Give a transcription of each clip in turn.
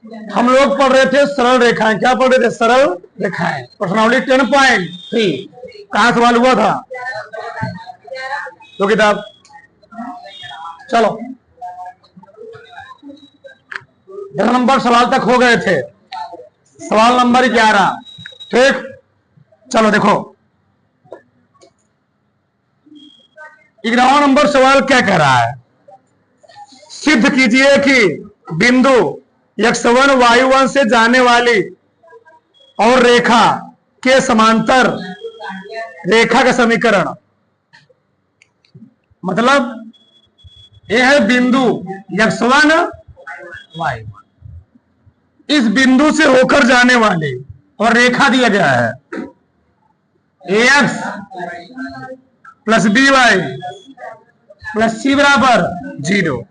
हम लोग पढ़ रहे थे सरल रेखाएं। क्या पढ़ रहे थे? सरल रेखाएं। प्रश्नावली 10.3 कहां सवाल हुआ था? तो किताब चलो 10 नंबर सवाल तक हो गए थे। सवाल नंबर 11। ठीक, चलो देखो 11वां नंबर सवाल क्या कह रहा है? सिद्ध कीजिए कि बिंदु x1 y1 से जाने वाली और रेखा के समांतर रेखा का समीकरण। मतलब यह है बिंदु x1 y1, इस बिंदु से होकर जाने वाली और रेखा दिया गया है ax plus by plus c बराबर 0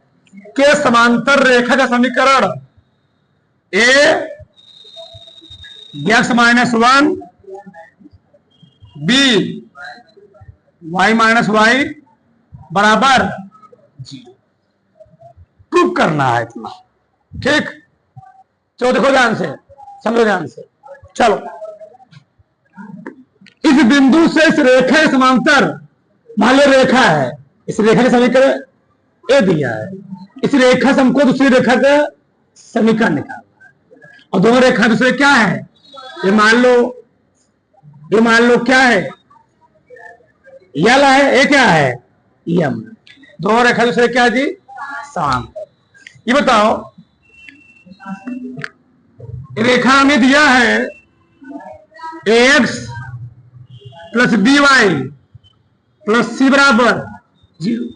के समांतर रेखा का समीकरण a x minus 1 b y minus y बराबर 0 प्रूव करना है इतना। ठीक, चलो देखो ध्यान से, समझो ध्यान से। चलो इस बिंदु से इस रेखा के समांतर मान लो रेखा है, इस रेखा का समीकरण ए दिया है, इस रेखा से हमको दूसरी रेखा का समीकरण निकालना है। और दोनों रेखा दूसरे क्या है? ये मान लो क्या है? यल है, ये क्या है? यम। दोनों रेखा दूसरे क्या है जी? समांतर। ये बताओ रेखा हमें दिया है ax plus by plus c बराबर 0।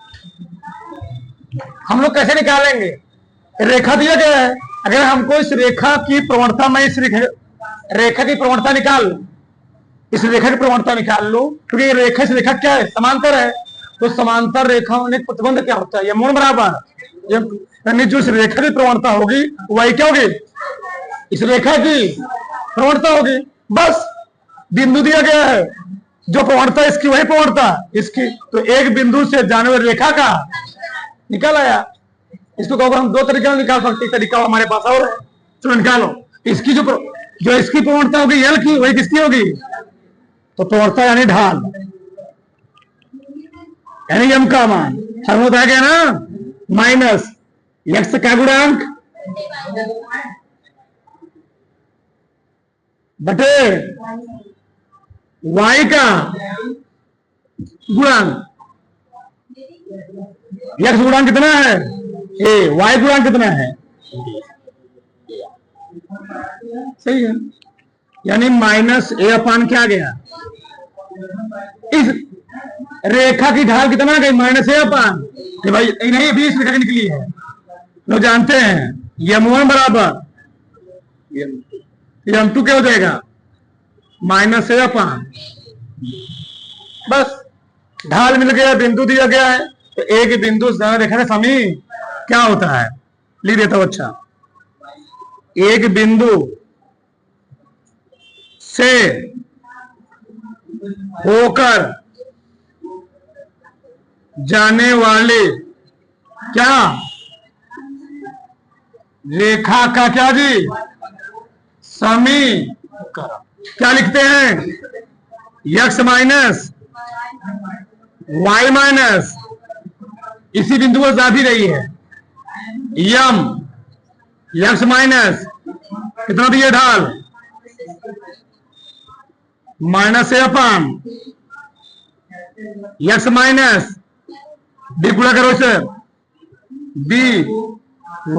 हम लोग कैसे निकालेंगे? रेखा दिया गया है, अगर हमको इस रेखा की प्रवणता में इस रेखा की प्रवणता निकाल लो, इस रेखा की प्रवणता निकाल लो, क्योंकि ये रेखा से रेखा क्या है? समांतर है। तो समांतर रेखाओं में प्रतिबंध क्या होता है? यमुन बराबर, यानी जो इस रेखा की प्रवणता होगी वही क्या होगी? इस रेखा की प्रवणता होगी। बस बिंदु दिया गया है, जो प्रवणता इसकी वही प्रवणता इसकी, तो एक बिंदु से जाने वाली रेखा का निकाल आया। इसको कहोगे हम दो तरीके से निकाल सकते, तरीका हमारे पास और है। चलो निकालो। इसकी जो इसकी प्रवणता होगी यल की, वही किसकी होगी? तो प्रवणता यानी ढाल, यानी यम का मान हम बताया गया ना, माइनस एक्स का गुणांक बटे y का गुणांक। x गुणांक कितना है? a। y गुणांक कितना है? सही है, यानी माइनस a अपान क्या गया? इस रेखा की ढाल कितना गई? माइनस a अपान। भाई नहीं, 20 रेखा निकली है, लोग जानते हैं यम1 बराबर यम2 क्या हो जाएगा? माइनस a अपान। बस ढाल मिल गया, बिंदु दिया गया है, तो एक बिंदु रेखा समी क्या होता है? लिख देता हूं। अच्छा, एक बिंदु से होकर जाने वाले क्या रेखा का क्या जी? समीकरण। क्या लिखते हैं? x माइनस y माइनस, इसी बिंदु को जा भी रही है, यम x माइनस कितना दिया ढाल? Minus a upon x minus b गुणा करो इसे b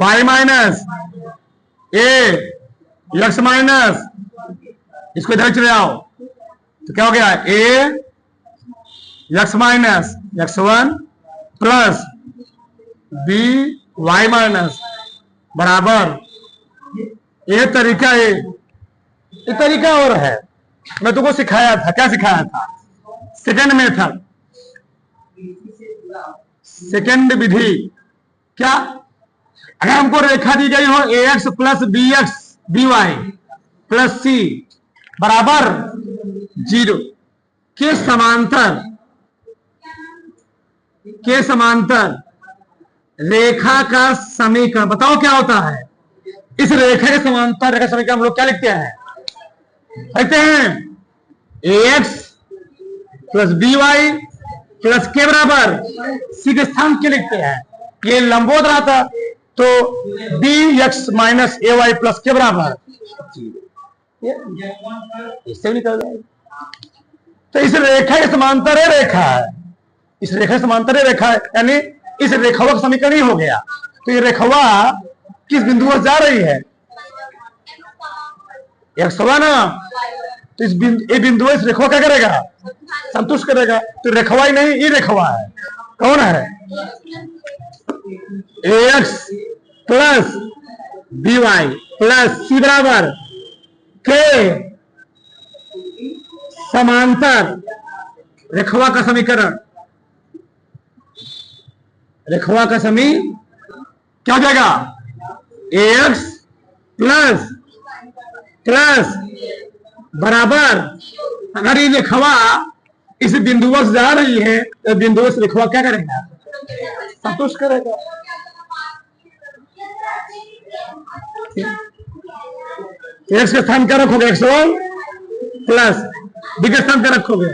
y minus a x minus, इसको इधर चले आओ तो क्या हो गया? a x minus x1 plus b y minus बराबर। ये तरीका है, ये तरीका और है, मैं तुमको सिखाया था। क्या सिखाया था? सेकंड मेथड, सेकंड विधि। क्या? अगर हमको रेखा दी गई हो ax plus by plus c बराबर 0 के समांतर रेखा का समीकरण बताओ क्या होता है? इस रेखा के समांतर रेखा समीकरण हम लोग क्या लिखते हैं? लिखते हैं ax plus B Y plus के बराबर सी के स्थान के लिखते हैं। ये लंबवत रहा था तो बी एक्स माइनस ए वाई प्लस के बराबर इससे निकल जाएगा। तो इस रेखा के समांतर है रेखा है, इस रेखा समांतर है रेखा है, यानी इस रेखावा का समीकरण ही हो गया। तो ये रेखावा किस बिंदु पर जा रही है? एक्स हुआ ना, तो इस बिंदु इस रेखा क्या करेगा? संतुष्ट करेगा। तो रेखावा ही नहीं, ये रेखावा है। कौन है? X plus B Y plus c बराबर के समांतर रेखावा का समीकरण। रेखावा का समी क्या हो जाएगा? एक्स प्लस प्लस बराबर, अगर ये रेखावा इस बिंदु से जा रही है तो बिंदु से रेखावा क्या करेगा? संतुष्ट करेगा। एक्स के स्थान क्या रखोगे? एक्स वन प्लस बी के स्थान क्या रखोगे?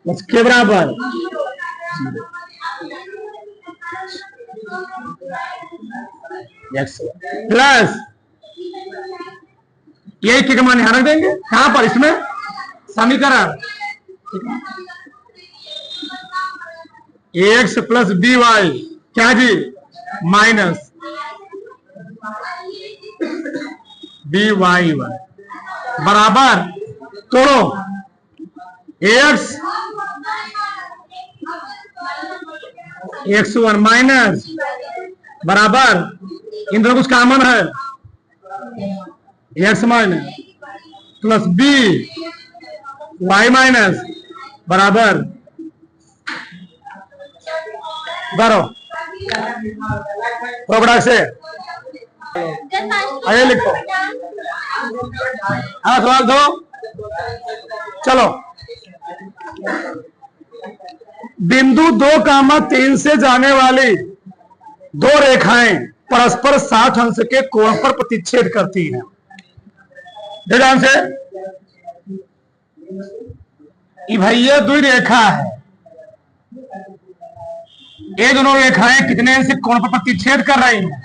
बस के बराबर एक्स प्लस यही के मान यहां रख देंगे। कहां पर? इसमें समीकरण एक्स प्लस बी वाई क्या जी? माइनस बी वाई बराबर तोड़ो एक्स वन माइनस बराबर, इन दोनों कुछ कॉमन है, X minus plus B Y minus बराबर बारो प्रोग्राम से आइए लिखो। हाँ सवाल दो। चलो, बिंदु 2,3 से जाने वाली दो रेखाएं परस्पर 60 अंश के कोण पर प्रतिच्छेद करती हैं। ध्यान से, भाई ये दो रेखा है, ये दोनों रेखाएं कितने अंश के कोण पर प्रतिच्छेद कर रही हैं?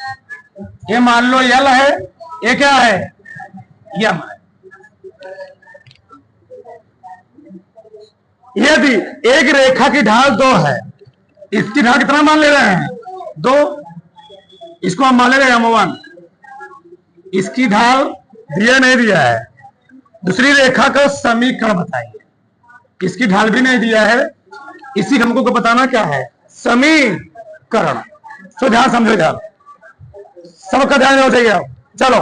ये मान लो यल है, ये क्या है? यम है। यदि एक रेखा की ढाल 2 है, इसकी ढाल कितना मान ले रहे हैं? 2। इसको हम मान ले रहे हैं m1। इसकी ढाल दिया नहीं दिया है, दूसरी रेखा का समीकरण बताइए। इसकी ढाल भी नहीं दिया है, इसी हमको को बताना क्या है? समीकरण। तो ध्यान समझो यार, सबका ध्यान हो जाएगा। चलो,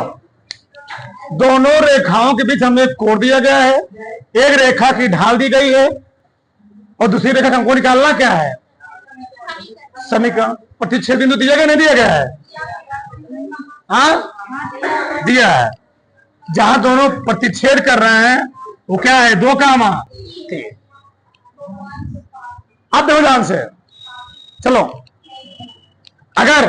दोनों रेखाओं के बीच हमें एक कोण दिया गया है, एक रेखा की ढाल दी गई है और दूसरी रेखा का हमको निकालना क्या है? समीकरण। प्रतिच्छेद बिंदु दिया गया नहीं दिया गया है? हाँ दिया है। जहां दोनों प्रतिच्छेद कर रहे हैं वो क्या है? 2, अब देखो ध्यान से। चलो, अगर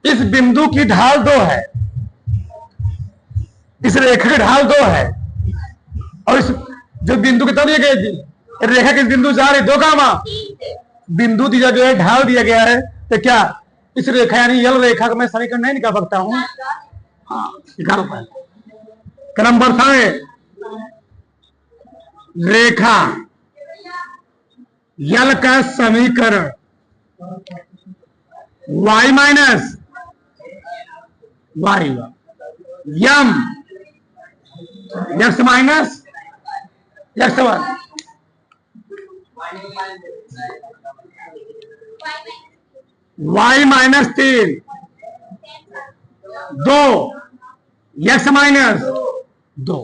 इस बिंदु की ढाल 2 है, इस रेखा की ढाल 2 है, और इस जो बिंदु की तरफ दिया गया थी, रेखा किस बिंदु जा रही? 2, बिंदु दिया गया है, ढाल दिया गया है, तो क्या इस रेखा यानी यल रेखा का मैं समीकरण नहीं निकाल सकता हूं? हाँ निकाल पाए। नंबर था रेखा यल का समीकरण y minus y m x minus x one y minus 3 2 x minus 2।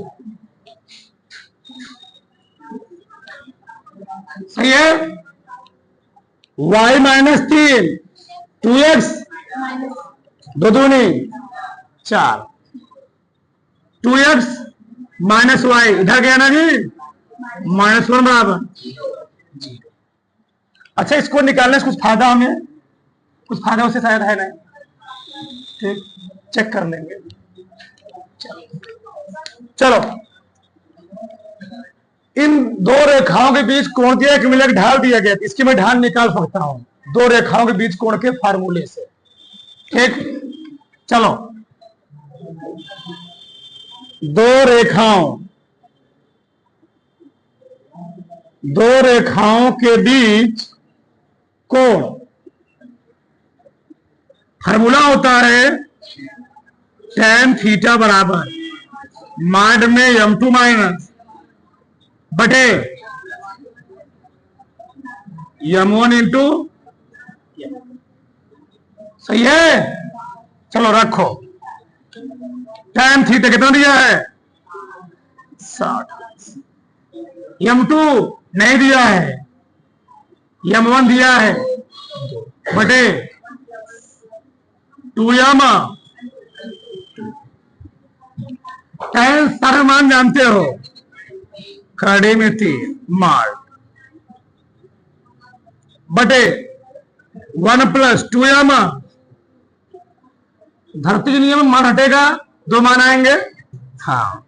सही है? y माइनस 3 2x 2 दूनी 4 2x माइनस वाई इधर गया ना जी, -1 बराबर। अच्छा, इसको निकालने से कुछ फायदा, हमें कुछ फायदा उससे शायद है नहीं। ठीक, चेक कर लेंगे। चलो, इन दो रेखाओं के बीच कोण दिया, एक मिले ढाल दिया गया, इसकी मैं ढाल निकाल सकता हूं दो रेखाओं के बीच कोण के फार्मूले से। ठीक, चलो, दो रेखाओं के बीच कोण, फार्मूला होता है tan थीटा बराबर माड में m2 माइनस बटे m1 इंटू, सही है। चलो रखो, tan थीटा कितना दिया है 60, m2 नहीं दिया है, m1 दिया है बटे 2m। tan सारे मान जानते हो, खड़े में 3 मार्क बटे 1 प्लस 2m। धरती के नियम में मान हटेगा, दो मान आएंगे। हाँ,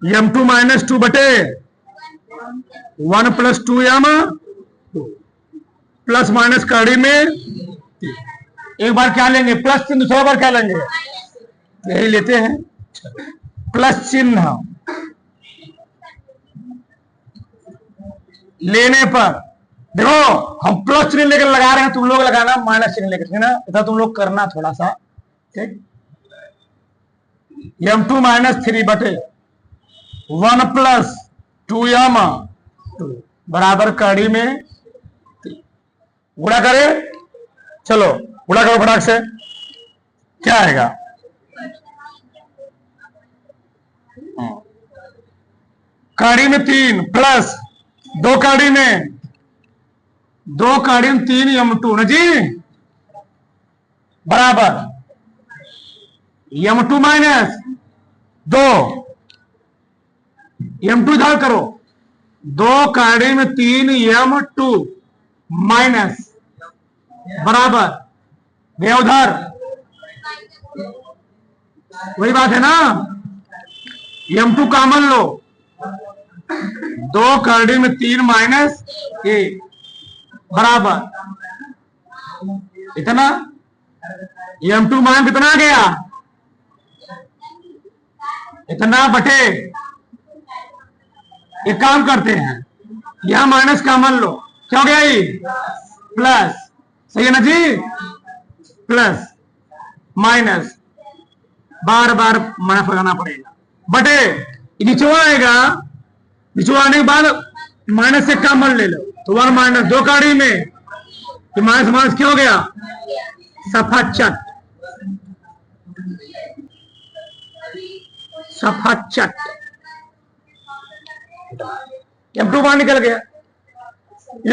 m2 माइनस 2 बटे 1 प्लस 2m प्लस माइनस कड़ी में एक बार क्या लेंगे प्लस चिन्ह, दूसरा बार क्या लेंगे, यही लेते हैं प्लस चिन्ह लेने पर। देखो हम प्लस चिन्ह लेकर लगा रहे हैं, तुम लोग लगाना माइनस चिन्ह लेकर, ठीक ना, ऐसा तुम लोग करना थोड़ा सा। ठीक, m2 माइनस 3 बटे 1 प्लस 2m बराबर कड़ी में गुणा करे। चलो गुणा करो फटाक से, क्या आएगा, कड़ी में 3 प्लस 2 कड़ी में 3 m2 ना जी बराबर m2 माइनस 2 m2 इधर करो, 2 कड़ी में 3 m2 माइनस बराबर गया उधर, वही बात है ना, m2 कॉमन लो, 2 कड़ी में 3 माइनस 1 बराबर इतना, m2 मान कितना गया इतना बटे, एक काम करते हैं यहां माइनस कॉमन लो, क्या हो गया ये प्लस, सही है ना जी, प्लस माइनस बार बार माइनस लगाना पड़ेगा बटे निचवा आएगा, निचवा आने के बाद माइनस से कॉमन ले लो तो 1 माइनस 2 काड़ी में तो माइनस माइनस क्या हो गया सफा चट, सफा चट, m2 मान निकल गया,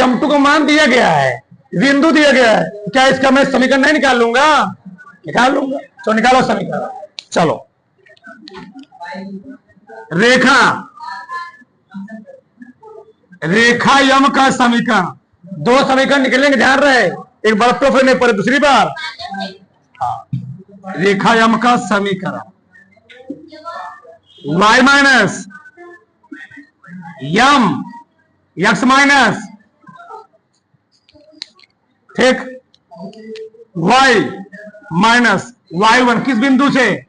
m2 को मान दिया गया है, बिंदु दिया गया है, क्या इसका मैं समीकरण नहीं निकाल लूंगा, निकाल लूंगा। तो निकालो समीकरण, चलो रेखा यम का समीकरण, दो समीकरण निकलेंगे, ध्यान रहे, एक बार तो फिर नहीं पड़े दूसरी बार। रेखा यम का समीकरण y माइनस यम x माइनस, ठीक, y माइनस y1 किस बिंदु से,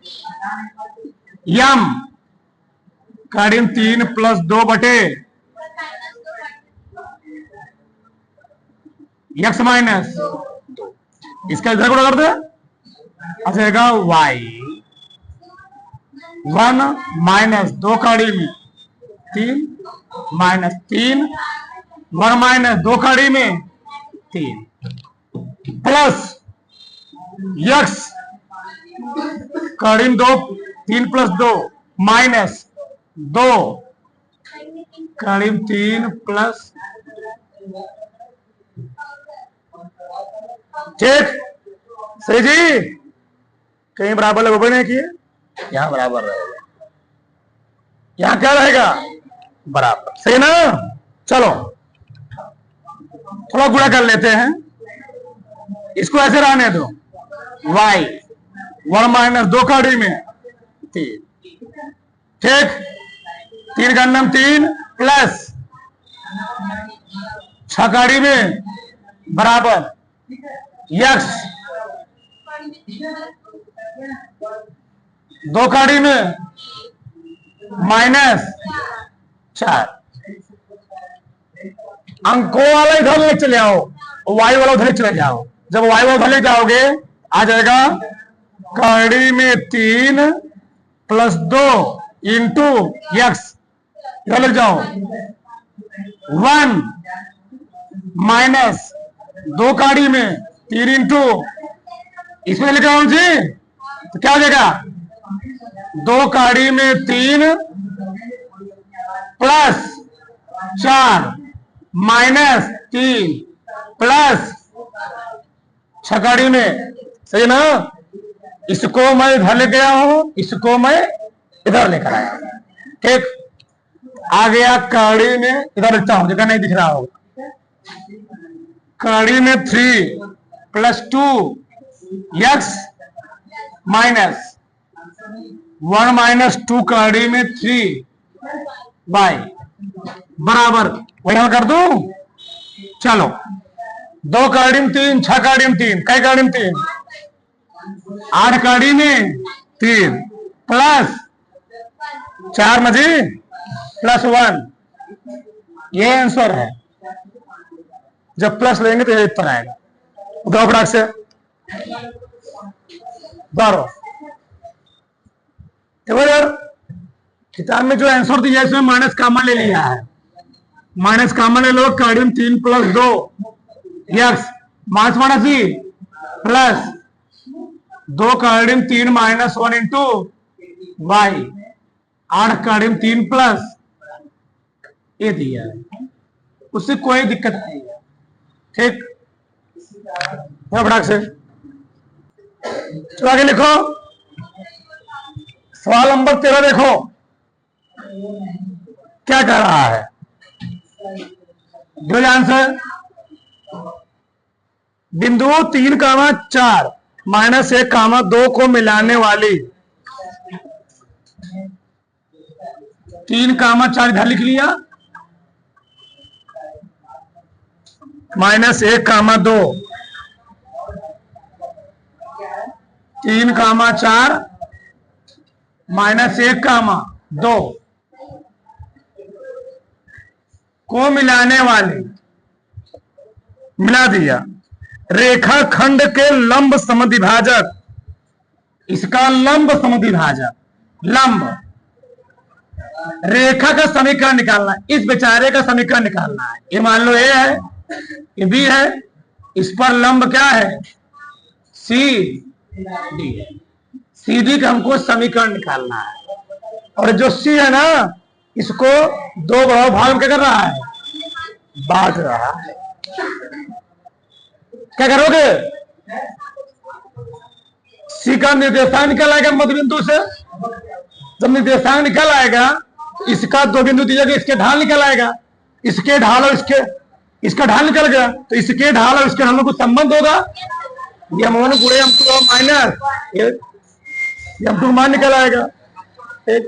यम करीब 3 प्लस 2 बटे x माइनस, इसका इधर गुणा कर दे, आ जाएगा y1 माइनस 2 कड़ी में 3 माइनस 3 1 माइनस 2 कड़ी में 3 प्लस x कड़ी में 2 3 प्लस 2 माइनस 2 कड़ी में 3 प्लस, ठीक, सही जी, कहीं बराबर लगभग नहीं किए, यहां बराबर रहेगा, यहां क्या रहेगा बराबर, सही ना। चलो थोड़ा गुणा कर लेते हैं, इसको ऐसे रहने दो, वाई, 1 माइनस 2 कड़ी में 3, ठीक, 3 का नाम 3 प्लस 6 कड़ी में बराबर यक्स 2 कड़ी में माइनस 4। अंकों वाला इधर ले चले आओ, वाई वाला उधर चले जाओ। जब वाई वाला उधर ले जाओगे आ जाएगा कड़ी में 3 प्लस 2 इंटू यक्स, इधर ले जाओ 1 माइनस 2 कड़ी में 3 इंटू, इसमें लिखा हूं जी, तो क्या हो जाएगा 2 कड़ी में 3 प्लस 4 माइनस 3 प्लस 6 कड़ी में, सही ना। इसको मैं इधर लेके आया हूं, इसको मैं इधर लेकर आया, ठीक। आ गया कड़ी में, इधर लिखता हूं, जगह नहीं दिख रहा होगा, कड़ी में 3 प्लस 2 यक्स माइनस 1 माइनस 2 कड़ी में 3 बाई बराबर, वही कर दू। चलो 2 कड़ी में 3, 6 कड़ी में 3, कई कड़ी में 3, 8 कड़ी में 3 प्लस 4 मजी प्लस 1, ये आंसर है। जब प्लस लेंगे तो ये पर आएगा, दो फटाक से 12। देखो यार, किताब में जो आंसर दिया है इसमें माइनस कॉमन ले लिया है, माइनस कॉमन ले लो। कड़ी में 3 प्लस 2 यक्स माइनस माइनस ही प्लस 2 कड़ी में 3 माइनस 1 इंटू वाई, 8 कड़ी में 3 प्लस ये दिया है, उससे कोई दिक्कत नहीं है, ठीक। फटाक से चलो आगे लिखो, सवाल नंबर 13 देखो क्या कह रहा है, जो आंसर बिंदु 3,4 माइनस 1,2 को मिलाने वाली 3,4 इधर लिख लिया, माइनस 1,2 3,4 माइनस 1,2 को मिलाने वाले, मिला दिया। रेखा खंड के लंब समद्विभाजक, इसका लंब समद्विभाजक, लंब रेखा का समीकरण निकालना है, इस बेचारे का समीकरण निकालना है। ये मान लो ए है, ये बी है, इस पर लंब क्या है सी डी है, सी डी का हमको समीकरण निकालना है। और जो सी है ना, इसको 2 भाग में क्या कर रहा है, बांट रहा है। क्या करोगे, सी का निर्देशांक निकल आएगा मध्य बिंदु से, जब निर्देशांक निकल आएगा इसका 2 बिंदु दीजिएगा, इसके ढाल निकल आएगा, इसके ढाल और इसका ढाल निकल गया, तो इसके ढाल और इसके ढाल में कुछ संबंध होगा, ये m1 गुणे m2 माइनस m2 मान निकल आएगा, ठीक।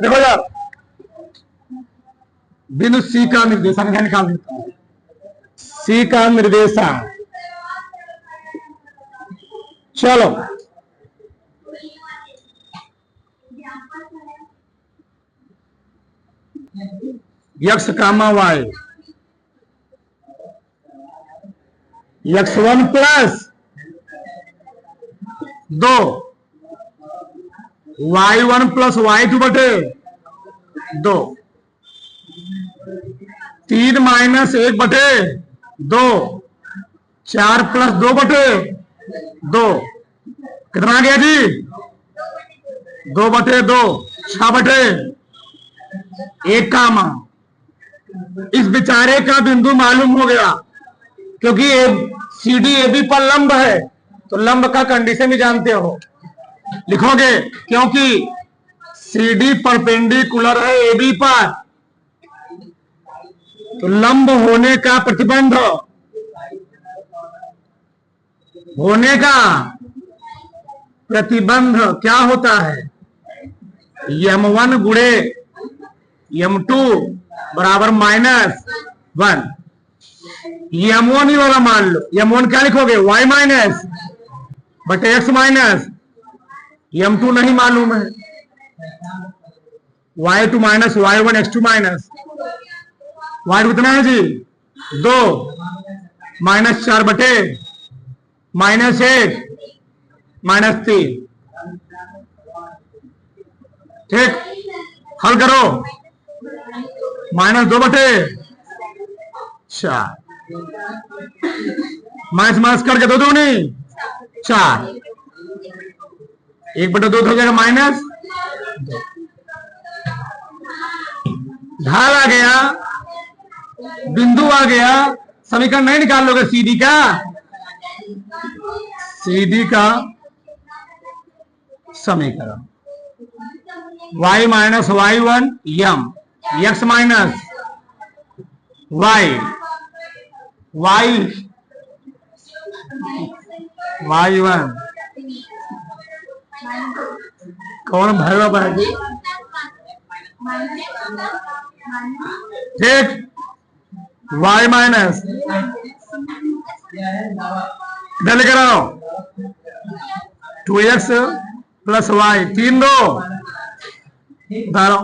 देखो यार, बिंदु सी का निर्देशांक निकाल देता हूं, सी का निर्देशांक, चलो x comma y, x1 plus 2 y1 plus y2 बटे 2, 3 माइनस 1 बटे 2, 4 प्लस 2 बटे 2, कितना आ गया जी 2 बटे 2, 6 बटे 1 का मान। इस बेचारे का बिंदु मालूम हो गया, क्योंकि सी डी ए बी पर लंब है, तो लंब का कंडीशन भी जानते हो, लिखोगे क्योंकि सी डी परपेंडिकुलर है ए बी पर, तो लंब होने का प्रतिबंध होने का प्रतिबंध क्या होता है? M1 गुणे M2 बराबर -1। M1 ही वाला मान लो, M1 क्या लिखोगे? y माइनस बटे x माइनस, M2 नहीं मालूम है, y2 minus y1 x2 minus, y कितना है जी? 2 -4 बटे -1 -3। ठीक, हल करो। -2 बटे 4, माइनस माइनस करके 2 दूनी 4, 1 बटे 2 हो जाएगा माइनस। ढाल आ गया, बिंदु आ गया, समीकरण नहीं निकाल लोगे सीडी का? सीडी का समीकरण y minus y1 m, x minus y, y1 कौन भरवा पाएगी? ठीक, y माइनस इधर लेकर आओ 2x प्लस y, 3 2 उतारो।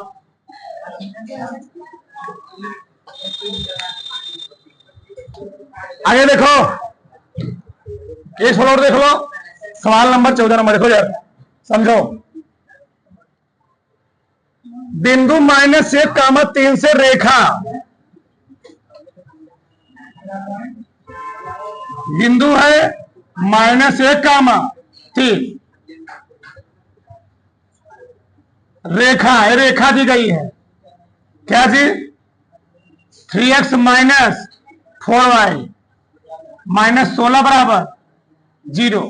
आगे देखो, एक सवाल और देख लो, सवाल नंबर 14 नंबर देखो यार, समझो। बिंदु -1, 3 से रेखा, बिंदु है -1, 3, रेखा है, रेखा दी गई है क्या जी? 3x माइनस 4y -16 बराबर 0,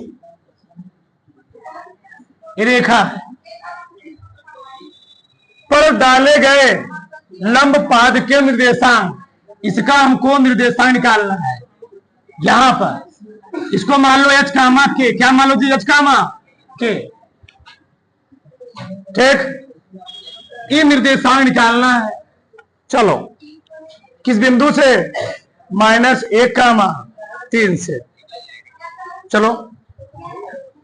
ये रेखा है। पर डाले गए लंब पाद के निर्देशांक, इसका हमको निर्देशांक निकालना है। यहां पर इसको मान लो h कामा के, क्या मान लो जी? h कामा के। ठीक, ये निर्देशांक निकालना है। चलो, किस बिंदु से? -1, 3 से। चलो,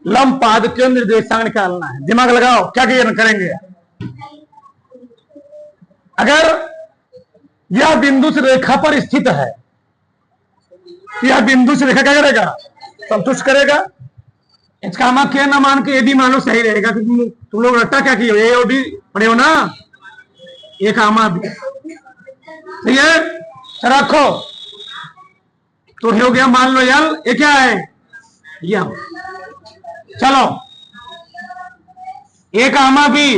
लंब पाद के निर्देशांक निकालना है। दिमाग लगाओ, क्या करेंगे? अगर यह बिंदु से रेखा पर स्थित है, यह बिंदु से रेखा क्या करेगा? संतुष्ट करेगा। एच कामा के ना मान के ए बी मानो, सही रहेगा, क्योंकि तुम लोग रट्टा क्या किए? ए और बी पढ़े हो ना, ए कामा बी, ठीक है? रखो तो हो गया, मान लो यल, ये क्या है? यम। चलो, ए कामा बी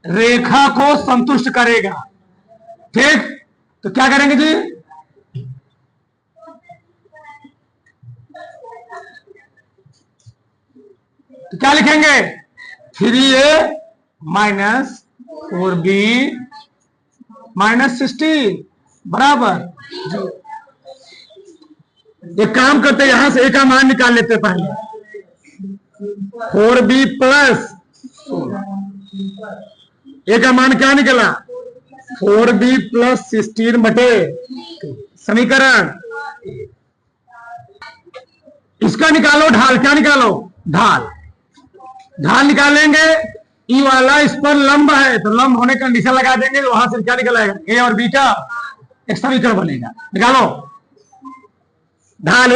रेखा को संतुष्ट करेगा। ठीक, तो क्या करेंगे जी? तो क्या लिखेंगे? 3a माइनस 4b माइनस 16 बराबर 0। एक काम करते, यहां से a का मान निकाल लेते पहले। 4b प्लस 16, ए का मान क्या निकला? 4b प्लस 16 बटे समीकरण। इसका निकालो ढाल, क्या निकालो? ढाल। ढाल निकालेंगे, ई वाला इस पर लंब है, तो लंब होने का निशान लगा देंगे, तो वहां से क्या निकल आएगा? ए और बी का एक समीकरण बनेगा। निकालो ढाल,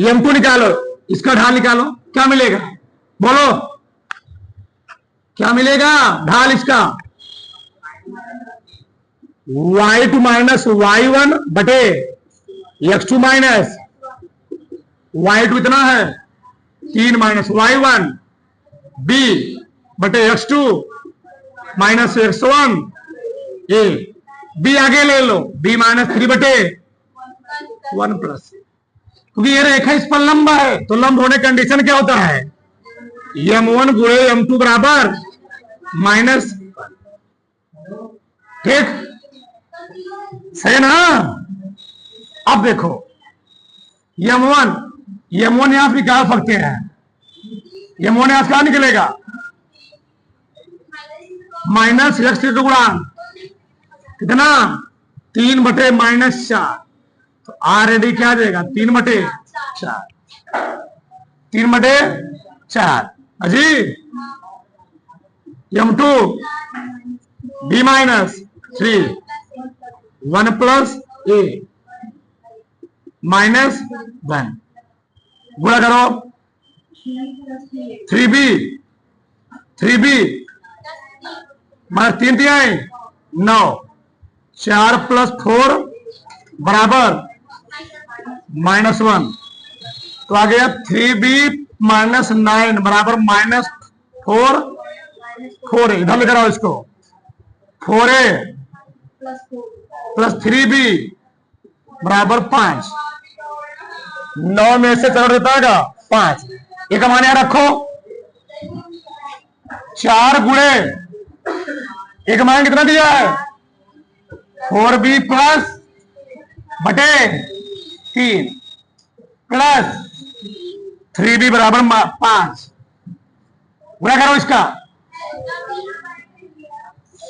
m2 निकालो, इसका ढाल निकालो, क्या मिलेगा? बोलो क्या मिलेगा ढाल इसका? y2 माइनस y1 बटे x2 माइनस y2 इतना है 3 माइनस y1 b बटे x2 minus x1 a, b आगे ले लो, b माइनस 3 बटे 1 प्लस, क्योंकि ये रेखा इस पर लंबा है, तो लंब होने कंडीशन क्या होता है? m1 गुणे m2 बराबर -1। ठीक, सही ना? अब देखो m1 यमोनियास निकाल सकते हैं। यमोनियास कहां निकलेगा? माइनस एक्स का गुणांक कितना? 3/-4। तो ऑलरेडी क्या देगा? 3/4। 3/4 अजी। M2 B-3 1 + A -1 गुणा करो 3B 3 तिहाई 9 4 + 4 बराबर -1। तो आ गया 3B -9 बराबर -4 4A। इधर लेकर आओ इसको। 4A + 3B बराबर 5। 9 में से 4 देता है 5। एक मान यहां रखो। 4 गुणे एक मान कितना दिया है? 4B + बटे 3 प्लस 3B बराबर 5। गुणा करो इसका।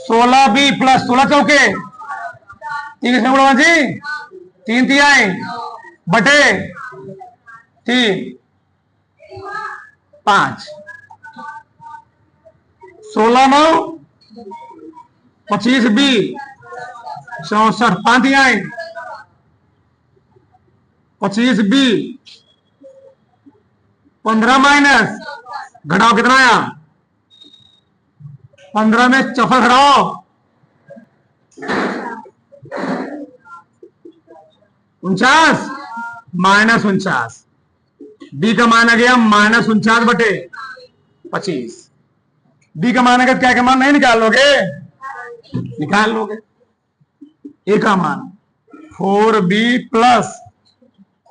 16B + 16 चौके 3 किसमें गुणा जी? 3 तिहाई बटे 3 5। 16 9 25B 64 5 तिहाई 25B 15 माइनस घटाओ कितना आया? 15 में 4 घटाओ 49 -49। बी का मान आ गया -49/25। बी का मान अगर क्या का मान नहीं निकाल लोगे? निकाल लोगे। ए का मान 4B +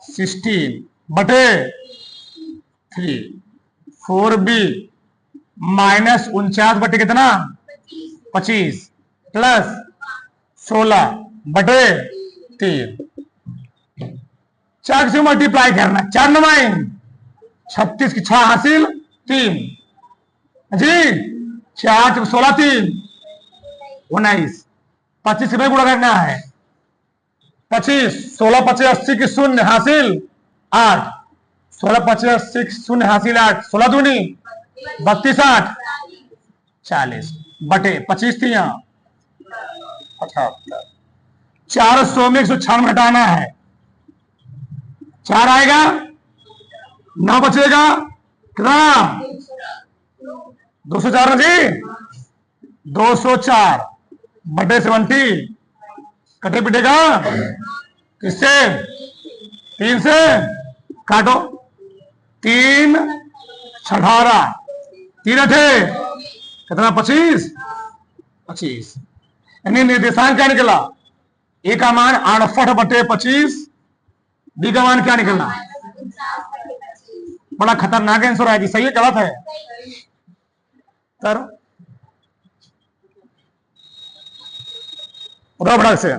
16 बटे 3 4B -49 बटे कितना? 25 प्लस 16 बटे 3। 4 से मल्टीप्लाई करना। 4 9 36 की 6 हासिल 3 जी। 4 16 3 19। 25 से गुणा करना है। 25 16 25 80 की 0 हासिल 8। 16 25 80 की 0 हासिल 8। 16 दूनी 32 8 40 बटे 25 थी यहां 78। 400 में 196 हटाना है। 4 आएगा 9 बचेगा कितना? 204 ना जी। 204 बटे 70 कटे पिटेगा किससे? 3 से काटो। 3 18 3 थे कितना? 25 25। यानी निर्देशांक क्या निकला? ए का मान 68/25। बी का मान क्या निकलना? बड़ा खतरनाक आंसर है जी। सही है गलत है? सर बड़ा से